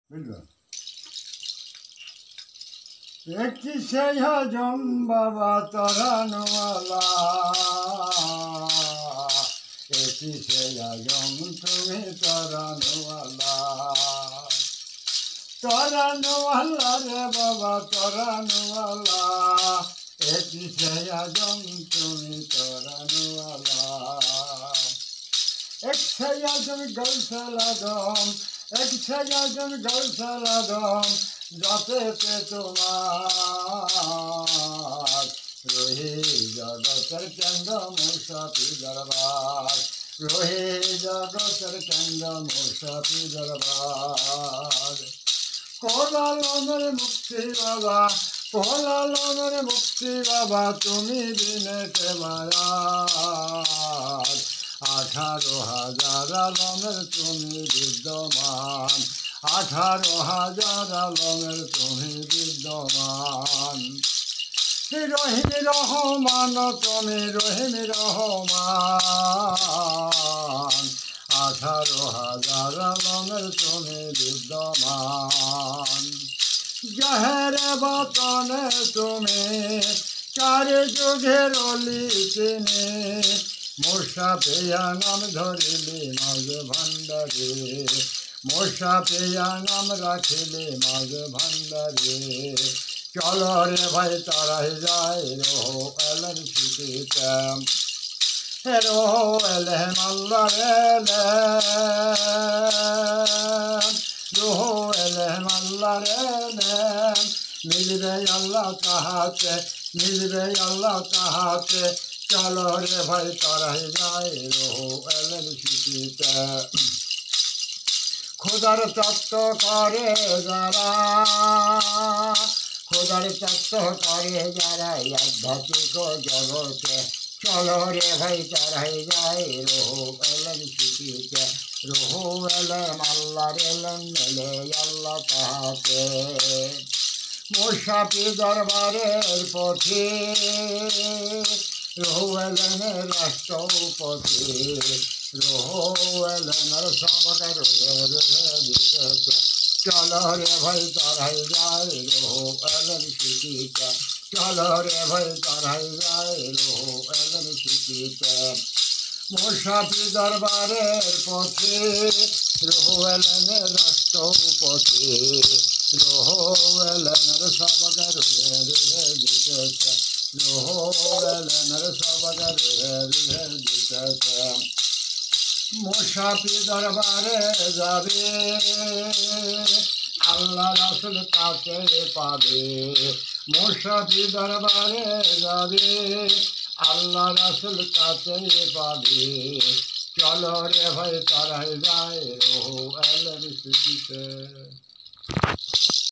বুঝলো একটি সেই হজম বাবা তরানোয়ালা একটি সেই হজম তুমি তরানোয়ালা তরানোয়ালা রে বাবা তরানোয়ালা একটি সেই হজম তুমি তরানোয়ালা এক সেই হজম গৌসলাদম এক সেই হজম গৌসলাদম যাতে তোমার রহে জগতের চন্দ্র মুসাফি দরবার রহে জগতের চন্দ্র মুসাফি দরবার কোলালনের মুক্তি বাবা কোলালনের মুক্তি বাবা তুমি বিনে সেবায়ার 18,000 আলমের তুমি বিদ্যমান 18,000 আলমের তুমি বিদ্যমান রহিম রহমান তুমি রহিম রহমান 18,000 আলমের তুমি বিদ্যমান জহেরে বতনে তুমি চারি যুগের অলি চিনি মুসাফিয়া নাম ধরিলি মাঝ ভান্ডারে মুসাফিয়া নাম রাখিলি মাঝ ভান্ডারে চলো রে ভাই তারাই যায় রোহ এলেন শিখিতে রোহ এলেন আল্লাহ এলেন রোহ এলেন আল্লাহ এলেন মিলবে আল্লাহ তাহাতে মিলবে আল্লাহ তাহাতে চলো রে ভাই তারাই যায় রোহ এলেন শিখিতে খোদার তত্ত্ব করে যারা খোদার তত্ত্ব করে যারা আধ্যাত্মিক জগতে চলো রে ভাই তারাই যায় রোহ এলেন শিখিতে রোহ এলেন আল্লাহ এলেন মেলে আল্লাহ তাহাতে মুসাফি দরবারের পথে রোহ এলেন রাষ্ট্রপতি রোহ এলেন সবকে রোহে রোহে দিতেছে চলো রে ভাই তারাই যায় রোহ এলেন শিখিতে চলো রে ভাই তারাই যায় রোহ এলেন শিখিতে মুসাফি দরবারের পথে রোহ এলেন রাষ্ট্রপতি রোহ এলেন সবকে রোহে রোহে দিতেছে রোহ এলেন সবকে রোহে রোহে দিতেছে মুসাফি দরবারে যাবে আল্লাহ রাসূল তাকে পাবে মুসাফি দরবারে যাবে আল্লাহ রাসূল তাকে পাবে চলো রে ভাই তারাই যায় রোহ এলেন শিখিতে